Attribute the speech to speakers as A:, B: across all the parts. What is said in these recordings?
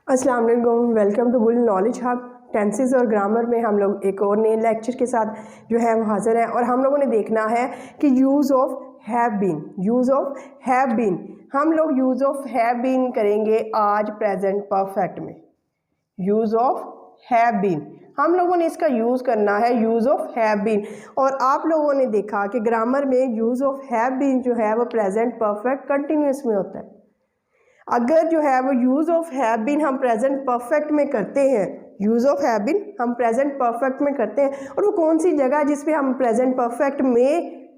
A: अस्सलाम वालेकुम, welcome to bull knowledge hub. Tenses और ग्रामर में हम लोग एक और नए लेक्चर के साथ जो है वो हाज़िर हैं और हम लोगों ने देखना है कि यूज़ ऑफ हैव बीन हम लोग यूज़ ऑफ हैव बीन करेंगे आज प्रेजेंट परफेक्ट में। यूज़ ऑफ हैव बीन हम लोगों ने इसका यूज़ करना है, यूज़ ऑफ हैव बीन। और आप लोगों ने देखा कि ग्रामर में यूज़ ऑफ हैव बीन जो है वो प्रेजेंट परफेक्ट कंटिन्यूस में होता है। अगर जो है वो यूज़ ऑफ हैव बीन हम प्रेजेंट परफेक्ट में करते हैं, यूज़ ऑफ हैव बीन हम प्रेजेंट परफेक्ट में करते हैं, और वो कौन सी जगह जिस पे हम प्रेजेंट परफेक्ट में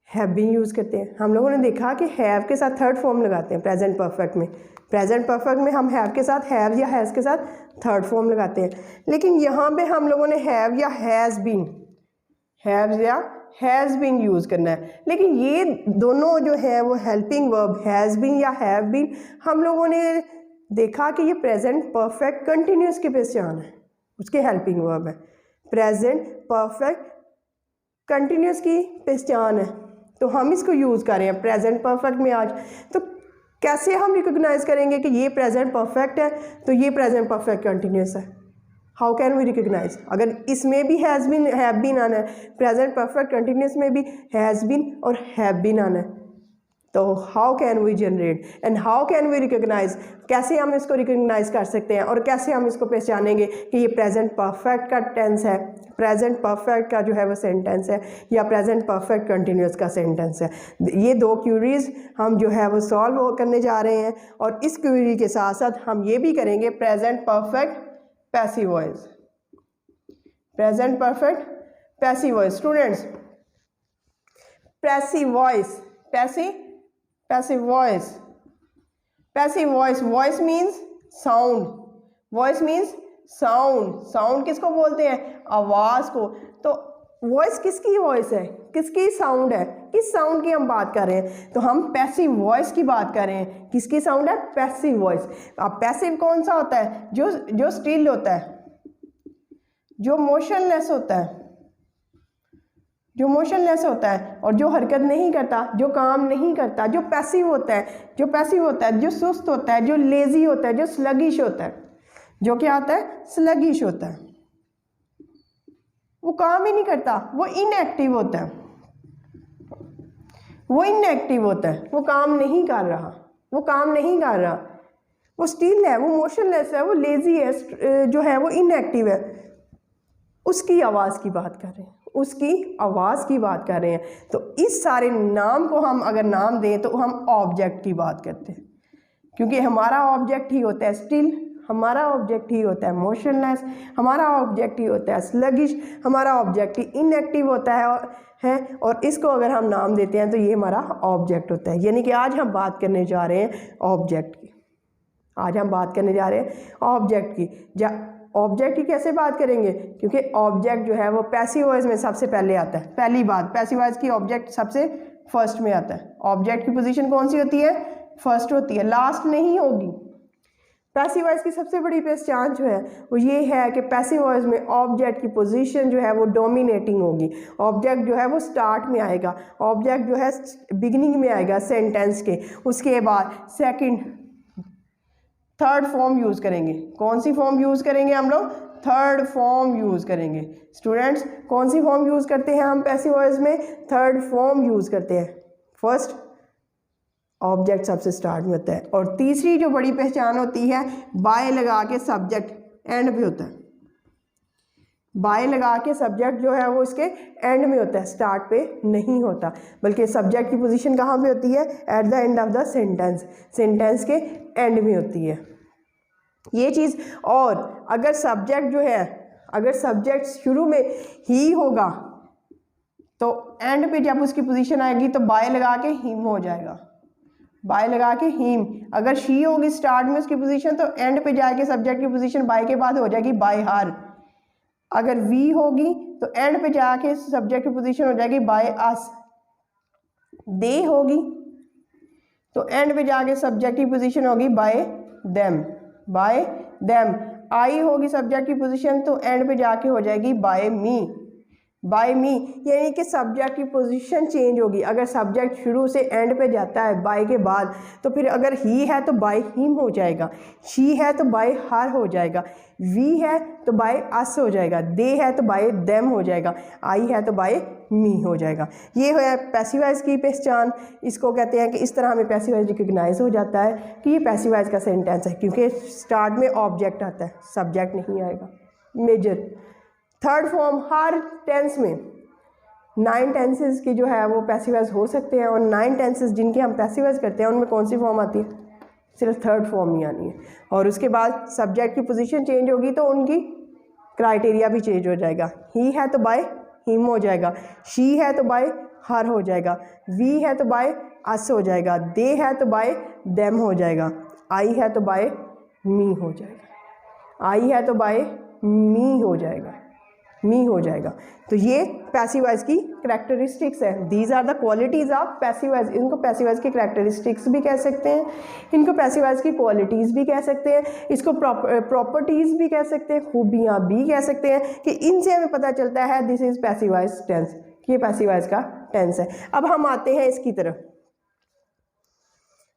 A: हैव बीन यूज़ करते हैं। हम लोगों ने देखा कि हैव के साथ थर्ड फॉर्म लगाते हैं प्रेजेंट परफेक्ट में। प्रेजेंट परफेक्ट में हम हैव के साथ हैव या हैज़ के साथ थर्ड फॉर्म लगाते हैं, लेकिन यहाँ पे हम लोगों ने हैव या हैज़ बीन, हैव या हैज़ बीन यूज़ करना है। लेकिन ये दोनों जो है वो हेल्पिंग वर्ब हैज़ बीन या हैव बीन हम लोगों ने देखा कि ये प्रेजेंट परफेक्ट कंटिन्यूस की पहचान है, उसके हेल्पिंग वर्ब है। प्रेजेंट परफेक्ट कंटिन्यूस की पहचान है, तो हम इसको यूज़ कर रहे हैं प्रेजेंट परफेक्ट में आज। तो कैसे हम रिकॉग्नाइज करेंगे कि ये प्रेजेंट परफेक्ट है तो ये प्रेजेंट परफेक्ट कंटिन्यूस है? How can we recognise? अगर इसमें भी हैज़ बीन हैव बीन आना है, प्रेजेंट परफेक्ट कंटिन्यूस में भी हैज़ बीन और हैव बीन आना है, तो how can we generate and how can we recognise? कैसे हम इसको रिकॉग्नाइज कर सकते हैं और कैसे हम इसको पहचानेंगे कि ये प्रेजेंट परफेक्ट का टेंस है, प्रेजेंट परफेक्ट का जो है वो सेंटेंस है, या प्रेजेंट परफेक्ट कंटिन्यूस का सेंटेंस है? ये दो क्यूरीज हम जो है वो सॉल्व करने जा रहे हैं, और इस क्यूरी के साथ साथ हम ये भी करेंगे present perfect passive voice, present perfect passive voice. Students, passive voice, passive voice, passive voice, voice means sound, voice means sound. Sound किसको बोलते हैं? आवाज़ को। तो वॉइस किसकी वॉइस है, किसकी साउंड है, किस साउंड की हम बात कर रहे हैं? तो हम पैसिव वॉइस की बात कर रहे हैं। किसकी साउंड है? Passive voice. अब पैसिव कौन सा होता है? जो स्टिल होता है, जो मोशनलेस होता है, जो मोशनलेस होता है और जो हरकत नहीं करता, जो काम नहीं करता, जो पैसिव होता है, जो पैसिव होता है, जो सुस्त होता है, जो लेजी होता है, जो स्लगिश होता है। जो क्या होता है? स्लगिश होता है, वो काम ही नहीं करता, वो इनएक्टिव होता है, वो इनएक्टिव होता है, वो काम नहीं कर रहा, वो काम नहीं कर रहा, वो स्टिल है, वो मोशनलेस है, वो लेजी है, जो है वो इनएक्टिव है। उसकी आवाज़ की बात कर रहे हैं, उसकी आवाज़ की बात कर रहे हैं। तो इस सारे नाम को हम अगर नाम दें तो हम ऑब्जेक्ट की बात करते हैं, क्योंकि हमारा ऑब्जेक्ट ही होता है स्टिल, हमारा ऑब्जेक्ट ही होता है मोशनलेस, हमारा ऑब्जेक्ट ही होता है स्लगिश, हमारा ऑब्जेक्ट ही इनएक्टिव होता है। और इसको अगर हम नाम देते हैं तो ये हमारा ऑब्जेक्ट होता है। यानी कि आज हम बात करने जा रहे हैं ऑब्जेक्ट की, आज हम बात करने जा रहे हैं ऑब्जेक्ट की। ऑब्जेक्ट की कैसे बात करेंगे? क्योंकि ऑब्जेक्ट जो है वो पैसिव वॉइस में सबसे पहले आता है। पहली बात, पैसिव वॉइस की ऑब्जेक्ट सबसे फर्स्ट में आता है। ऑब्जेक्ट की पोजीशन कौन सी होती है? फर्स्ट होती है, लास्ट नहीं होगी। पैसिव वॉइस की सबसे बड़ी पहचान जो है वो ये है कि पैसिव वॉइस में ऑब्जेक्ट की पोजीशन जो है वो डोमिनेटिंग होगी। ऑब्जेक्ट जो है वो स्टार्ट में आएगा, ऑब्जेक्ट जो है बिगिनिंग में आएगा सेंटेंस के, उसके बाद सेकंड थर्ड फॉर्म यूज़ करेंगे। कौन सी फॉर्म यूज़ करेंगे हम लोग? थर्ड फॉर्म यूज़ करेंगे। स्टूडेंट्स, कौन सी फॉर्म यूज़ करते हैं हम पैसिव वॉइस में? थर्ड फॉर्म यूज़ करते हैं। फर्स्ट ऑब्जेक्ट सबसे स्टार्ट में होता है, और तीसरी जो बड़ी पहचान होती है, बाय लगा के सब्जेक्ट एंड पे होता है। बाय लगा के सब्जेक्ट जो है वो इसके एंड में होता है, स्टार्ट पे नहीं होता, बल्कि सब्जेक्ट की पोजीशन कहाँ पे होती है? At the end of the sentence, sentence के एंड में होती है ये चीज़। और अगर सब्जेक्ट जो है, अगर सब्जेक्ट शुरू में ही होगा तो एंड पे जब उसकी पोजीशन आएगी तो बाय लगा के हिम हो जाएगा, बाय लगा के हिम। अगर शी होगी स्टार्ट में उसकी पोजीशन तो एंड पे जाके सब्जेक्ट की पोजीशन बाय के बाद हो जाएगी बाय हर। अगर वी होगी तो एंड पे जाके सब्जेक्ट की पोजीशन हो जाएगी बाय अस। दे होगी तो एंड पे जाके सब्जेक्ट की पोजीशन होगी बाय देम, बाय देम। आई होगी सब्जेक्ट की पोजीशन तो एंड पे जाके हो जाएगी बाय मी। बाय मी, यानी कि सब्जेक्ट की पोजीशन चेंज होगी। अगर सब्जेक्ट शुरू से एंड पे जाता है बाय के बाद, तो फिर अगर ही है तो बाय हिम हो जाएगा, शी है तो बाय हर हो जाएगा, वी है तो बाय अस हो जाएगा, दे है तो बाय देम हो जाएगा, आई है तो बाय मी हो जाएगा। ये है पैसिव वॉइस की पहचान। इसको कहते हैं कि इस तरह हमें पैसिव वॉइस रिकग्नाइज हो जाता है कि ये पैसिव वॉइस का सेंटेंस है, क्योंकि स्टार्ट में ऑब्जेक्ट आता है, सब्जेक्ट नहीं आएगा। मेजर थर्ड फॉर्म, हर टेंस में 9 टेंसेस की जो है वो पैसिव वॉइस हो सकते हैं, और 9 टेंसेस जिनके हम पैसिव वॉइस करते हैं उनमें कौन सी फॉर्म आती है? सिर्फ थर्ड फॉर्म ही आनी है। और उसके बाद सब्जेक्ट की पोजीशन चेंज होगी तो उनकी क्राइटेरिया भी चेंज हो जाएगा। ही है तो बाय हिम हो जाएगा, शी है तो बाय हर हो जाएगा, वी है तो बाय अस हो जाएगा, दे है तो बाय देम हो जाएगा, आई है तो बाय मी हो जाएगा, आई है तो बाय मी हो जाएगा, मी हो जाएगा। तो ये पैसिव वॉइस की करैक्टरिस्टिक्स है। These are the qualities of passive voice. इनको पैसिव वॉइस की करैक्टरिस्टिक्स भी कह सकते हैं, इनको पैसिव वॉइस की क्वालिटीज़ भी कह सकते हैं, इसको प्रॉपर्टीज़ भी कह सकते हैं, खूबियाँ भी कह सकते हैं, कि इनसे हमें पता चलता है this is passive voice tense, ये पैसिव वॉइस का टेंस है। अब हम आते हैं इसकी तरफ।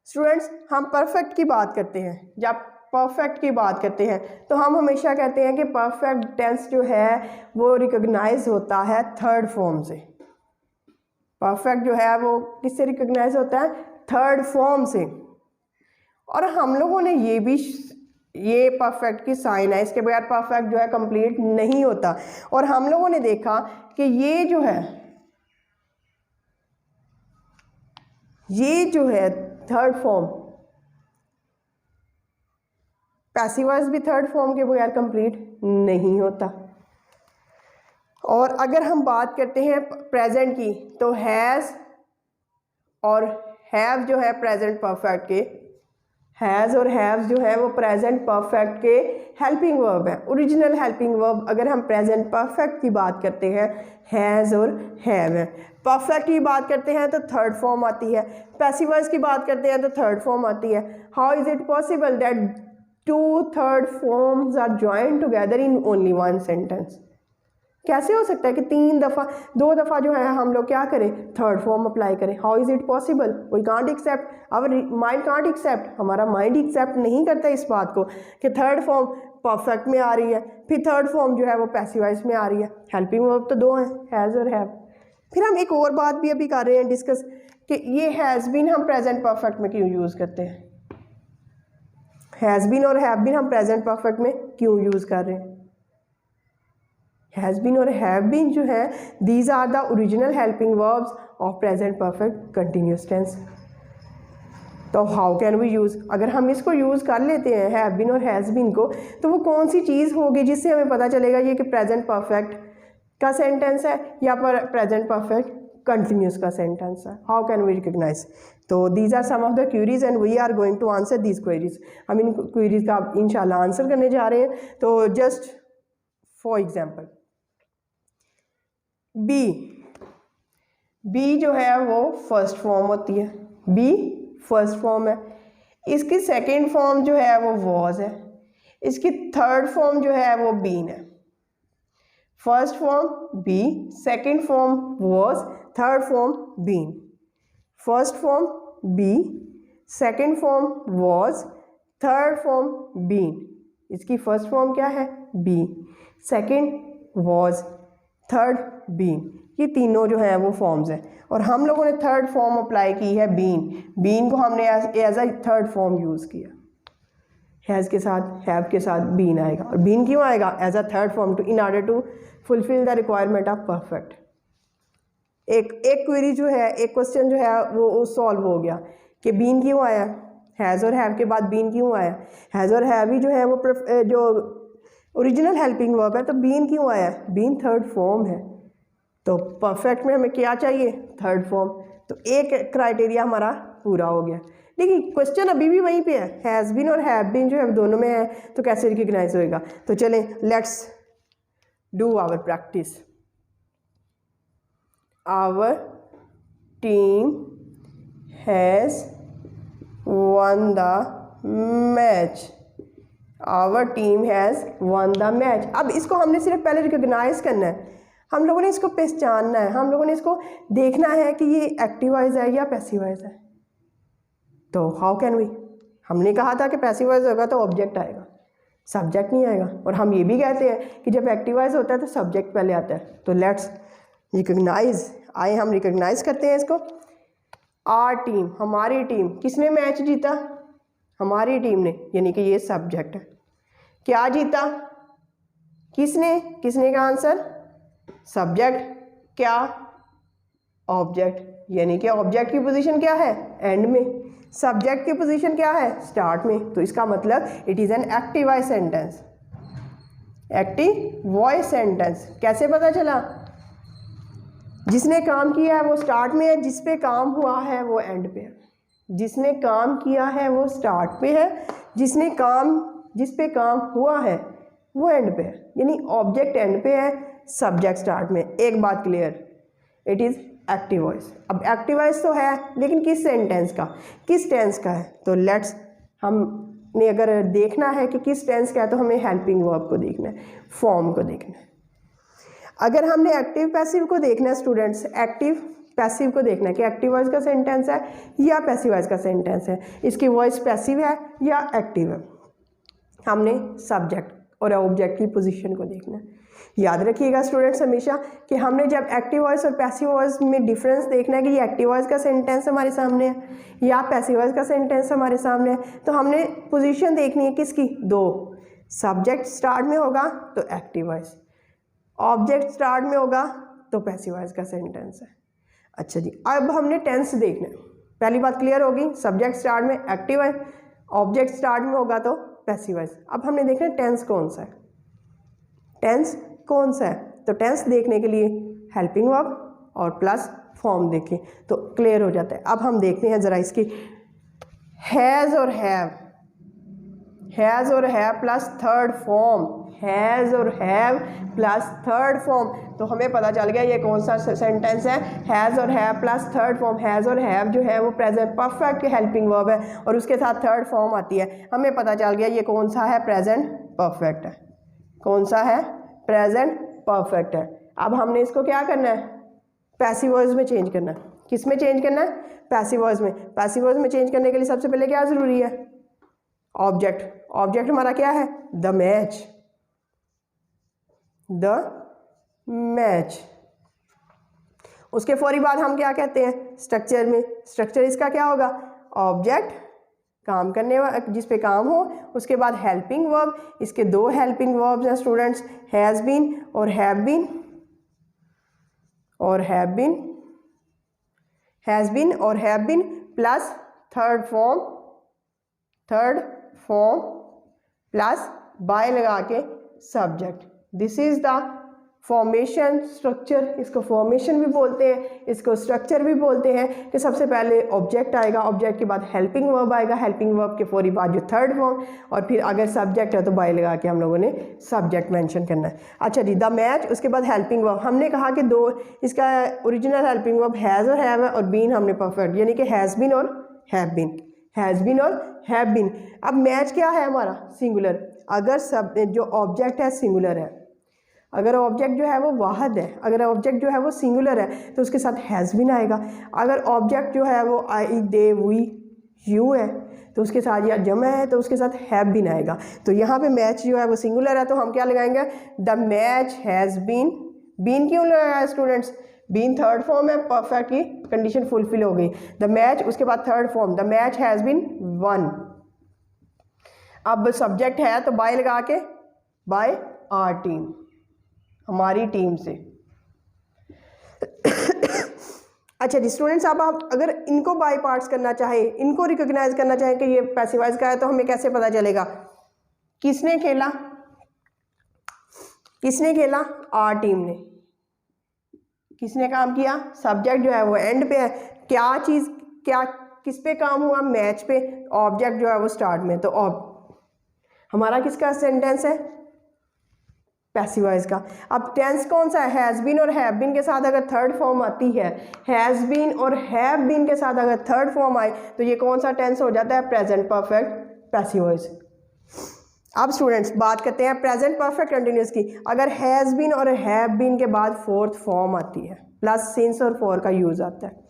A: स्टूडेंट्स, हम परफेक्ट की बात करते हैं, जब परफेक्ट की बात करते हैं तो हम हमेशा कहते हैं कि परफेक्ट टेंस जो है वो रिकॉग्नाइज होता है थर्ड फॉर्म से। परफेक्ट जो है वो किससे रिकॉग्नाइज होता है? थर्ड फॉर्म से। और हम लोगों ने ये परफेक्ट की साइन है, इसके बगैर परफेक्ट जो है कंप्लीट नहीं होता। और हम लोगों ने देखा कि ये जो है थर्ड फॉर्म, पैसिव वॉइस भी थर्ड फॉर्म के बगैर कंप्लीट नहीं होता। और अगर हम बात करते हैं प्रेजेंट की, तो हैज़ और हैव जो है प्रेजेंट परफेक्ट के, हैज़ और हैव जो है वो प्रेजेंट परफेक्ट के हेल्पिंग वर्ब है, ओरिजिनल हेल्पिंग वर्ब। अगर हम प्रेजेंट परफेक्ट की बात करते हैं, हैज़ और हैव है। परफेक्ट की बात करते हैं तो थर्ड फॉर्म आती है, पैसिव वॉइस की बात करते हैं तो थर्ड फॉर्म आती है। How is it possible that 2 third forms are joined together in only 1 sentence? कैसे हो सकता है कि 2 दफ़ा जो है हम लोग क्या करें? थर्ड फॉर्म अप्लाई करें। How is it possible? We can't accept, our mind can't accept, हमारा माइंड एक्सेप्ट नहीं करता इस बात को कि थर्ड फॉर्म परफेक्ट में आ रही है, फिर थर्ड फॉर्म जो है वो पैसिव वॉइस में आ रही है। हेल्पिंग वर्ब तो 2 हैं, हैज़ और हैव। फिर हम एक और बात भी अभी कर रहे हैं डिस्कस, कि ये हैज़ बीन हम प्रेजेंट परफेक्ट में क्यों यूज़ करते हैं? हैज़ बीन और हैव बीन हम प्रेजेंट परफेक्ट में क्यों यूज़ कर रहे हैं? हैज़ बीन और हैव बीन जो है, these are the original helping verbs of present perfect continuous tense. तो हाउ कैन वी यूज़? अगर हम इसको यूज़ कर लेते हैं हैव बीन और हैज़ बीन को, तो वो कौन सी चीज़ होगी जिससे हमें पता चलेगा ये कि प्रेजेंट परफेक्ट का सेंटेंस है या पर प्रेजेंट परफेक्ट कंटिन्यूस का सेंटेंस है? How can we recognise? तो these are some of the queries and we are going to answer these queries. हम इन क्वेरीज का इंशाल्लाह आंसर करने जा रहे हैं। तो जस्ट फॉर एग्जाम्पल, बी जो है वो फर्स्ट फॉर्म होती है, बी फर्स्ट फॉर्म है। इसकी सेकेंड फॉर्म जो है वो वॉज है, इसकी थर्ड फॉर्म जो है वो बीन है। First form be, second form was, third form been. First form be, second form was, third form been. इसकी फर्स्ट फॉर्म क्या है? Be, second was, third been. ये तीनों जो हैं वो फॉर्म्स हैं, और हम लोगों ने थर्ड फॉर्म अप्लाई की है बीन। बीन को हमने as a third form use किया। हैज़ के साथ, हैव के साथ बीन आएगा, और बीन क्यों आएगा? As a third form, to in order to fulfil the requirement of perfect. एक क्वेरी जो है, एक क्वेश्चन जो है वो सॉल्व हो गया कि बीन क्यों आया, हैज़ और हैव के बाद बीन क्यों आया। हैज़ और हैव ही जो है वो जो ओरिजिनल हेल्पिंग वर्ब है, तो बीन क्यों आया? बीन थर्ड फॉर्म है। तो परफेक्ट में हमें क्या चाहिए? Third form. तो एक क्राइटेरिया हमारा पूरा हो गया। लेकिन क्वेश्चन अभी भी वहीं पे है, हैज़ बीन और हैव बीन जो है दोनों में है, तो कैसे रिकग्नाइज होएगा? तो चलें, let's do our practice. Our team has won the match। Our team has won the match। अब इसको हमने सिर्फ पहले रिकग्नाइज करना है, हम लोगों ने इसको पहचानना है, हम लोगों ने इसको देखना है कि ये एक्टिव वॉइस है या पैसिव वॉइस है। तो हाउ कैन वी, हमने कहा था कि पैसिव वॉइस होगा तो ऑब्जेक्ट आएगा, सब्जेक्ट नहीं आएगा। और हम ये भी कहते हैं कि जब एक्टिव वॉइस होता है तो सब्जेक्ट पहले आता है। तो लेट्स रिकग्नाइज, आए हम रिकग्नाइज करते हैं इसको। आर टीम, हमारी टीम, किसने मैच जीता? हमारी टीम ने, यानी कि ये सब्जेक्ट है। क्या जीता? किसने? किसने का आंसर सब्जेक्ट, क्या ऑब्जेक्ट, यानी कि ऑब्जेक्ट की पोजीशन क्या है एंड में, सब्जेक्ट की पोजीशन क्या है स्टार्ट में। तो इसका मतलब it is an active voice sentence. Active voice sentence कैसे पता चला? जिसने काम किया है वो स्टार्ट में है, जिस पे काम हुआ है वो एंड पे है। जिसने काम किया है वो स्टार्ट पे है, जिस पे काम हुआ है वो एंड पे है, यानी ऑब्जेक्ट एंड पे है, सब्जेक्ट स्टार्ट में। एक बात clear, it is active voice. अब एक्टिव वॉइस तो है, लेकिन किस सेंटेंस का, किस टेंस का है? तो लेट्स, हमने अगर देखना है कि किस टेंस का है तो हमें हेल्पिंग वर्ब को देखना है, फॉर्म को देखना है। अगर हमने एक्टिव पैसिव को देखना है स्टूडेंट्स, एक्टिव पैसिव को देखना है कि एक्टिव वॉइस का सेंटेंस है या पैसिव वॉइस का सेंटेंस है, इसकी वॉइस पैसिव है या एक्टिव है, हमने सब्जेक्ट और ऑब्जेक्ट की पोजीशन को देखना है। याद रखिएगा स्टूडेंट्स हमेशा कि हमने जब एक्टिव वॉइस और पैसिव वॉइस में डिफरेंस देखना है कि ये एक्टिव वॉइस का सेंटेंस हमारे सामने है या पैसिव वॉइस का सेंटेंस हमारे सामने है, तो हमने पोजीशन देखनी है किसकी, दो। सब्जेक्ट स्टार्ट में होगा तो एक्टिव वॉइस, ऑब्जेक्ट स्टार्ट में होगा तो पैसिव वॉइस का सेंटेंस है। अच्छा जी, अब हमने टेंस देखना है। पहली बात क्लियर होगी, सब्जेक्ट स्टार्ट में एक्टिव है, ऑब्जेक्ट स्टार्ट में होगा तो पैसिव वॉइस। अब हमने देखना है टेंस कौन सा है, टेंस कौन सा है। तो टेंस देखने के लिए हेल्पिंग वर्ब और प्लस फॉर्म देखें तो क्लियर हो जाता है। अब हम देखते हैं ज़रा इसकी, हैज़ और हैव, हैज़ और have plus third form, has और हैव प्लस थर्ड फॉर्म, तो हमें पता चल गया ये कौन सा सेंटेंस है, हैज़ और have plus third form. Has और हैव जो है वो प्रेजेंट परफेक्ट हेल्पिंग वर्ब है और उसके साथ थर्ड फॉर्म आती है। हमें पता चल गया ये कौन सा है, प्रेजेंट परफेक्ट है। कौन सा है, प्रेजेंट परफेक्ट है। अब हमने इसको क्या करना है, पैसिव वॉइस में चेंज करना है। किस में चेंज करना है, पैसिव वॉइस में। पैसिव वॉइस में चेंज करने के लिए सबसे पहले क्या ज़रूरी है, ऑब्जेक्ट। ऑब्जेक्ट हमारा क्या है, द मैच, द मैच। उसके फौरी बाद हम क्या कहते हैं, स्ट्रक्चर में। स्ट्रक्चर इसका क्या होगा, ऑब्जेक्ट, काम करने वाला जिस पे काम हो, उसके बाद हेल्पिंग वर्ब। इसके दो हेल्पिंग वर्ब्स हैं स्टूडेंट्स, हैज़ बीन और हैव बीन, और हैव बीन, हैज़ बीन और have been plus third form, third form plus by लगा के subject. This is the formation structure. इसको फॉर्मेशन भी बोलते हैं, इसको स्ट्रक्चर भी बोलते हैं कि सबसे पहले ऑब्जेक्ट आएगा, ऑब्जेक्ट के बाद हेल्पिंग वर्ब आएगा, हेल्पिंग वर्ब के फौरी बाद जो थर्ड फॉर्म, और फिर अगर सब्जेक्ट है तो बाय लगा के हम लोगों ने सब्जेक्ट मेंशन करना है। अच्छा जी, द मैच, उसके बाद हेल्पिंग वर्ब। हमने कहा कि दो, इसका ओरिजिनल हेल्पिंग वर्ब हैज़ और हैव है और बीन हमने परफेक्ट, यानी कि हैज़ बीन और हैव बीन, हैज़ बीन और हैव बीन। अब मैच क्या है हमारा, सिंगुलर। अगर सब जो ऑब्जेक्ट है सिंगुलर है, अगर ऑब्जेक्ट जो है वो वाहद है, अगर ऑब्जेक्ट जो है वो सिंगुलर है तो उसके साथ हैज़ बीन आएगा। अगर ऑब्जेक्ट जो है वो आई, दे, वी, यू है तो उसके साथ, या जमा है तो उसके साथ हैव बीन आएगा। तो यहाँ पे मैच जो है वो सिंगुलर है तो हम क्या लगाएंगे, the match has been. Been क्यों लगाया स्टूडेंट्स, बीन थर्ड फॉर्म है, परफेक्ट की कंडीशन फुलफिल हो गई। द मैच, उसके बाद third form, the match has been won. अब सब्जेक्ट है तो बाय लगा के, बाय आर टीम, हमारी टीम से। अच्छा जी स्टूडेंट्स, अब आप अगर इनको बाय पार्ट्स करना चाहे, इनको रिकॉग्नाइज करना चाहें कि ये पैसिवाइज का है, तो हमें कैसे पता चलेगा, किसने खेला, किसने खेला, आर टीम ने। किसने काम किया, सब्जेक्ट जो है वो एंड पे है, क्या चीज़, क्या किस पे काम हुआ, मैच पे, ऑब्जेक्ट जो है वो स्टार्ट में। तो हमारा किसका सेंटेंस है, पैसिव वॉइस का। अब टेंस कौन सा है, हैज़ बीन और हैव बीन के साथ अगर थर्ड फॉर्म आती है, हैज़ बीन और हैव बीन के साथ अगर थर्ड फॉर्म आए तो ये कौन सा टेंस हो जाता है, प्रेजेंट परफेक्ट पैसिव वॉइस। अब स्टूडेंट्स बात करते हैं प्रेजेंट परफेक्ट कंटिन्यूस की। अगर हैज़ बीन और हैव बीन के बाद फोर्थ फॉर्म आती है प्लस सिंस और फॉर का यूज़ आता है।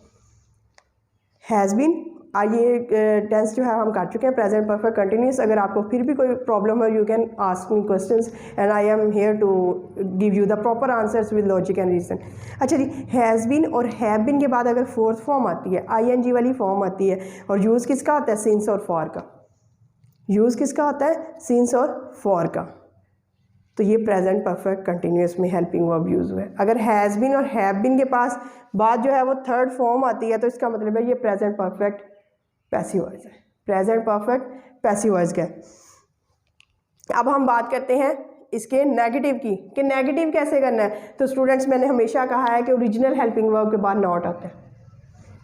A: हैज़ बीन ये टेंस जो है हम कर चुके हैं प्रेजेंट परफेक्ट कंटिन्यूस। अगर आपको फिर भी कोई प्रॉब्लम है you can ask me questions and I am here to give you the proper answers with logic and reason. अच्छा जी, हैज़ बीन और हैव बीन के बाद अगर फोर्थ फॉर्म आती है आईएनजी वाली फॉर्म आती है और यूज़ किसका आता है? सिंस और फॉर का। यूज़ किसका होता है? सिंस और फॉर का। तो ये प्रेजेंट परफेक्ट कंटिन्यूस में हेल्पिंग वर्ब यूज़ हुआ है। अगर हैज़ बीन और हैव बीन के पास बाद जो है वो थर्ड फॉर्म आती है तो इसका मतलब है ये प्रेजेंट परफेक्ट पैसिव वॉइस है। प्रेजेंट परफेक्ट पैसिव वॉइस का है। अब हम बात करते हैं इसके नेगेटिव की कि नेगेटिव कैसे करना है। तो स्टूडेंट्स मैंने हमेशा कहा है कि ओरिजिनल हेल्पिंग वर्ब के बाद नॉट आता है।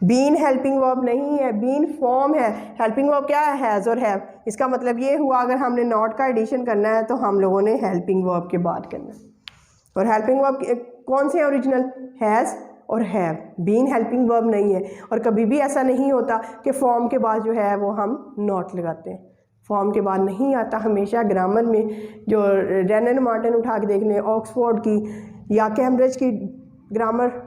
A: बीन हेल्पिंग वर्ब नहीं है, बीन फॉर्म है। हेल्पिंग वर्ब क्या है? हैज़ और हैव। इसका मतलब ये हुआ अगर हमने नॉट का एडिशन करना है तो हम लोगों ने हेल्पिंग वर्ब के बाद करना है। और हेल्पिंग वर्ब कौन से हैं ओरिजिनल? हैज़ और हैव। बीन हेल्पिंग वर्ब नहीं है। और कभी भी ऐसा नहीं होता कि फॉर्म के बाद जो है वो हम नॉट लगाते हैं। फॉर्म के बाद नहीं आता। हमेशा ग्रामर में जो रैन एंड मार्टिन उठा के देख लें, ऑक्सफोर्ड की या कैम्ब्रिज की ग्रामर,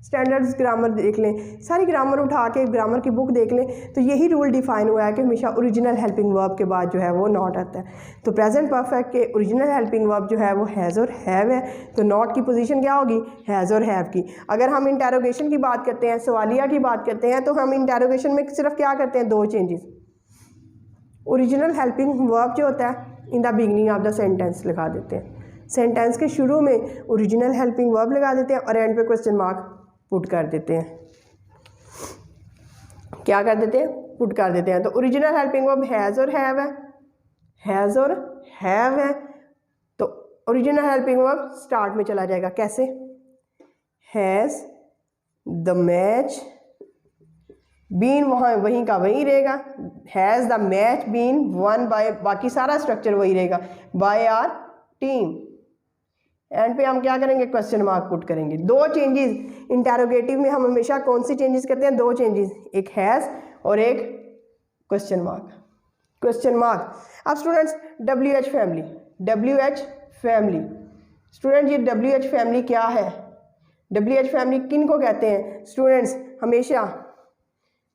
A: स्टैंडर्ड्स ग्रामर देख लें, सारी ग्रामर उठा के ग्रामर की बुक देख लें तो यही रूल डिफाइन हुआ है कि हमेशा ओरिजिनल हेल्पिंग वर्ब के बाद जो है वो नॉट आता है। तो प्रेजेंट परफेक्ट के ओरिजिनल हेल्पिंग वर्ब जो है वो हैज़ और हैव है। तो नॉट की पोजीशन क्या होगी? हैज़ और हैव की। अगर हम इंटेरोगेशन की बात करते हैं, सवालिया की बात करते हैं, तो हम इंटेरोगेशन में सिर्फ क्या करते हैं? दो चेंजेस। ओरिजिनल हेल्पिंग वर्ब जो होता है in the beginning of the sentence लगा देते हैं। सेंटेंस के शुरू में ओरिजिनल हेल्पिंग वर्ब लगा देते हैं और एंड पे क्वेश्चन मार्क पुट कर देते हैं। क्या कर देते हैं? पुट कर देते हैं। तो ओरिजिनल हेल्पिंग वर्ब हैज़ और हैव है। हैज़ और हैव है तो ओरिजिनल हेल्पिंग वर्ब स्टार्ट में चला जाएगा। कैसे? हैज़ द मैच बीन, वहाँ वहीं का वहीं रहेगा। Has the match been won by, बाकी सारा स्ट्रक्चर वही रहेगा, बाय आर टीम। एंड पे हम क्या करेंगे? क्वेश्चन मार्क पुट करेंगे। दो चेंजेस इंटेरोगेटिव में हम हमेशा कौन सी चेंजेस करते हैं? दो चेंजेस, एक हैज़ और एक क्वेश्चन मार्क। Question mark. अब students WH family, WH family student ये WH फैमिली क्या है? WH फैमिली किन को कहते हैं स्टूडेंट्स? हमेशा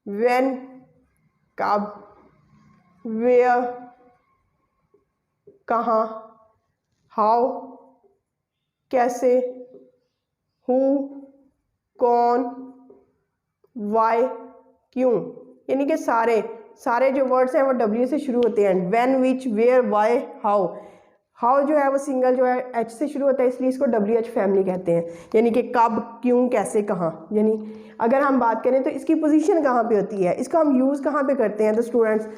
A: व्हेन, कब, वेयर, कहाँ, हाउ, कैसे, हु, कौन, वाई, क्यों, यानी कि सारे जो वर्ड्स हैं वो W से शुरू होते हैं। When, which, where, why, how. How जो है वो सिंगल जो है H से शुरू होता है, इसलिए इसको WH फैमिली कहते हैं। यानी कि कब, क्यों, कैसे, कहाँ। यानी अगर हम बात करें तो इसकी पोजीशन कहाँ पे होती है, इसका हम यूज़ कहाँ पे करते हैं? तो स्टूडेंट्स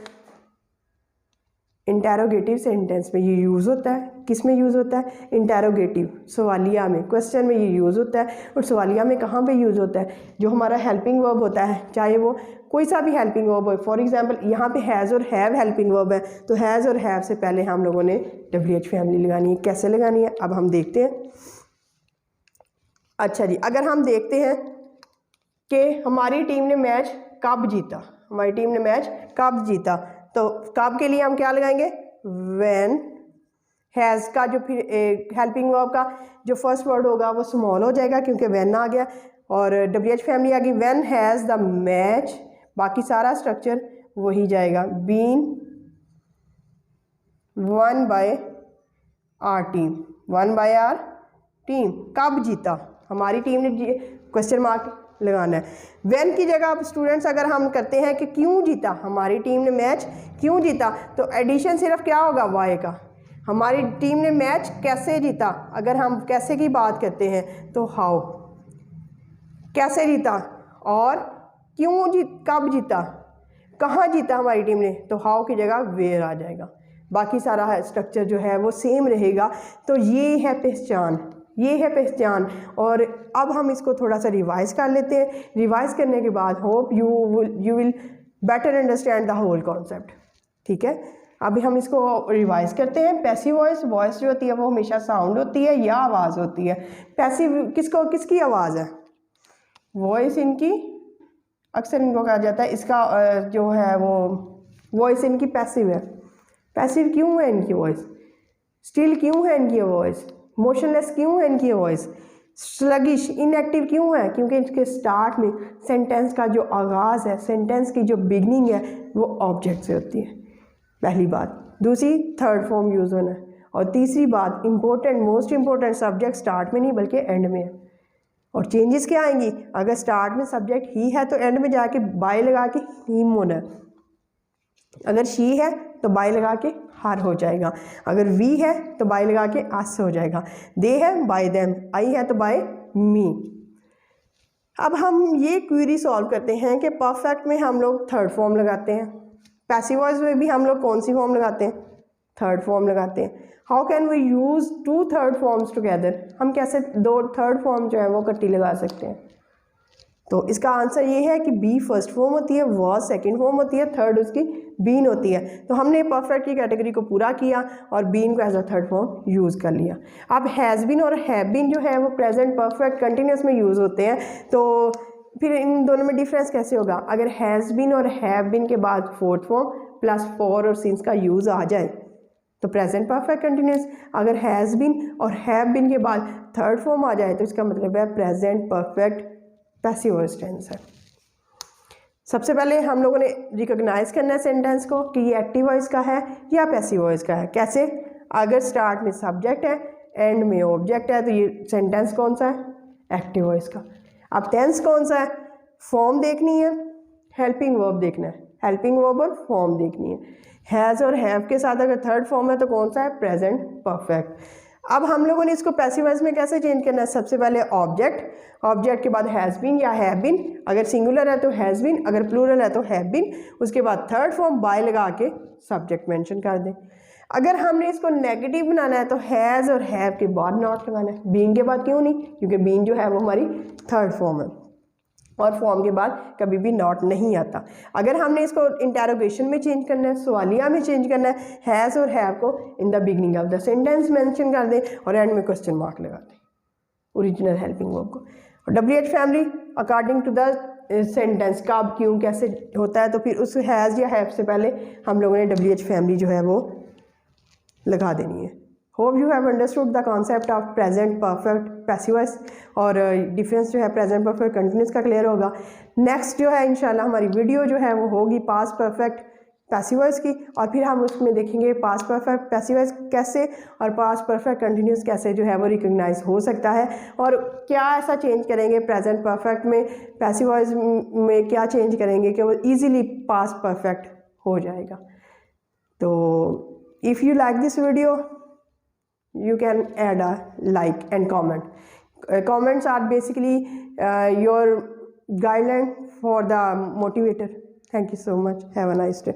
A: इंटेरोगेटिव सेंटेंस में ये यूज़ होता है। किस में यूज़ होता है? इंटेरोगेटिव, सवालिया में, क्वेश्चन में ये यूज़ होता है। और सवालिया में कहाँ पे यूज़ होता है? जो हमारा हेल्पिंग वर्ब होता है, चाहे वो कोई सा भी हेल्पिंग वर्ब हो। फॉर एग्जांपल यहाँ पे हैज़ और हैव हेल्पिंग वर्ब है तो हैज़ और हैव से पहले हम लोगों ने WH फैमिली लगानी है। कैसे लगानी है अब हम देखते हैं। अच्छा जी, अगर हम देखते हैं कि हमारी टीम ने मैच कब जीता, हमारी टीम ने मैच कब जीता, तो कब के लिए हम क्या लगाएंगे? व्हेन। हैज़ का जो फिर हेल्पिंग वर्ब का जो फर्स्ट वर्ड होगा वो स्मॉल हो जाएगा क्योंकि व्हेन आ गया, और WH फैमिली आ गई। व्हेन हैज़ द मैच, बाकी सारा स्ट्रक्चर वही जाएगा, been won by our team, won by our team. कब जीता? हमारी टीम ने, क्वेश्चन मार्क लगाना है। व्हेन की जगह अब स्टूडेंट्स अगर हम करते हैं कि क्यों जीता, हमारी टीम ने मैच क्यों जीता, तो एडिशन सिर्फ क्या होगा? वाई का। हमारी टीम ने मैच कैसे जीता, अगर हम कैसे की बात करते हैं तो हाउ, कैसे जीता, और क्यों कब जीता, कहाँ जीता हमारी टीम ने, तो हाउ की जगह वेयर आ जाएगा। बाकी सारा स्ट्रक्चर जो है वो सेम रहेगा। तो ये है पहचान, ये है पहचान। और अब हम इसको थोड़ा सा रिवाइज कर लेते हैं। रिवाइज करने के बाद hope you will better understand the whole concept. ठीक है, अभी हम इसको रिवाइज करते हैं। पैसिव वॉइस, वॉइस जो होती है वो हमेशा साउंड होती है या आवाज़ होती है। पैसिव किसकी आवाज़ है? वॉइस इनकी, अक्सर इनको कहा जाता है, इसका जो है वो वॉइस इनकी पैसिव है। पैसिव क्यों है इनकी वॉइस, स्टिल क्यों है इनकी वॉइस, मोशनलेस क्यों है इनकी वॉइस, स्लगिश इनएक्टिव क्यों है, क्योंकि इसके स्टार्ट में सेंटेंस का जो आगाज़ है, सेंटेंस की जो बिगनिंग है वो ऑब्जेक्ट से होती है, पहली बात। दूसरी थर्ड फॉर्म यूज़ होना है, और तीसरी बात important, most important, subject start में नहीं बल्कि एंड में है। और चेंजेस क्या आएंगी, अगर स्टार्ट में सब्जेक्ट ही है तो एंड में जाके बाय लगा के हिम होना है, अगर शी है तो बाय लगा के हर हो जाएगा, अगर वी है तो बाय लगा के अस हो जाएगा, दे है बाय देम, आई है तो बाय मी। अब हम ये क्वेरी सॉल्व करते हैं कि परफेक्ट में हम लोग थर्ड फॉर्म लगाते हैं, पैसिव वॉइस में भी हम लोग कौन सी फॉर्म लगाते हैं, थर्ड फॉर्म लगाते हैं। How can we use two third forms together, हम कैसे दो थर्ड फॉर्म जो है वो इकट्ठी लगा सकते हैं। तो इसका आंसर ये है कि बी फर्स्ट फॉर्म होती है, वॉज सेकंड फॉर्म होती है, थर्ड उसकी बीन होती है। तो हमने परफेक्ट की कैटेगरी को पूरा किया और बीन को as a third form use कर लिया। अब हैज़ बीन और हैव बीन जो है वो प्रेजेंट परफेक्ट कंटिन्यूस में यूज़ होते हैं, तो फिर इन दोनों में डिफरेंस कैसे होगा, अगर हैज़ बीन और हैव बीन के बाद फोर्थ फॉर्म प्लस फॉर और सिंस का यूज़ आ जाए तो प्रेजेंट परफेक्ट कंटिन्यूस, अगर हैज़ बीन और हैव बीन के बाद थर्ड फॉर्म आ जाए तो इसका मतलब है present perfect passive voice tense है। सबसे पहले हम लोगों ने रिकॉग्नाइज करना है सेंटेंस को कि ये एक्टिव वॉइस का है या पैसिव वॉइस का है। कैसे, अगर स्टार्ट में सब्जेक्ट है एंड में ऑब्जेक्ट है तो ये सेंटेंस कौन सा है, एक्टिव वॉइस का। अब टेंस कौन सा है, फॉर्म देखनी है, हेल्पिंग वर्ब देखना है, हेल्पिंग वर्ब और फॉर्म देखनी है। हैज़ और हैव के साथ अगर थर्ड फॉर्म है तो कौन सा है, प्रेजेंट परफेक्ट। अब हम लोगों ने इसको पैसिव वॉइस में कैसे चेंज करना है, सबसे पहले ऑब्जेक्ट, ऑब्जेक्ट के बाद हैज़ बीन या हैव बीन, अगर सिंगुलर है तो हैज़ बीन, अगर प्लूरल है तो हैव बीन, उसके बाद थर्ड फॉर्म बाय लगा के सब्जेक्ट मेंशन कर दें। अगर हमने इसको नेगेटिव बनाना है तो हैज़ और हैव के बाद नॉट लगाना है, बीन के बाद क्यों नहीं, क्योंकि बीन जो है वो हमारी थर्ड फॉर्म है और फॉर्म के बाद कभी भी नॉट नहीं आता। अगर हमने इसको इंटेरोगेशन में चेंज करना है, सवालिया में चेंज करना है, हैज़ और हैव को in the beginning of the sentence mention कर दें और एंड में क्वेश्चन मार्क लगा दें ओरिजिनल हेल्पिंग वर्ब को। और WH family according to the sentence कब क्यों कैसे होता है, तो फिर उस हैज़ या हैव से पहले हम लोगों ने WH फैमिली जो है वो लगा देनी है। Hope you have understood the concept of present perfect passive voice, और डिफरेंस जो है प्रेजेंट परफेक्ट कंटिन्यूस का क्लियर होगा। नेक्स्ट जो है इंशाल्लाह हमारी वीडियो जो है वो होगी पास्ट परफेक्ट पैसिव वॉइस की, और फिर हम उसमें देखेंगे पास्ट परफेक्ट पैसिव वॉइस कैसे और पास्ट परफेक्ट कंटिन्यूस कैसे जो है वो रिकॉग्नाइज हो सकता है, और क्या ऐसा चेंज करेंगे प्रेजेंट परफेक्ट में, पैसिव वॉइस में क्या चेंज करेंगे कि वो ईजिली पास्ट परफेक्ट हो जाएगा। तो if you like this video you can add a like and comment. Comments are basically your guideline for the motivator. Thank you so much. Have a nice day.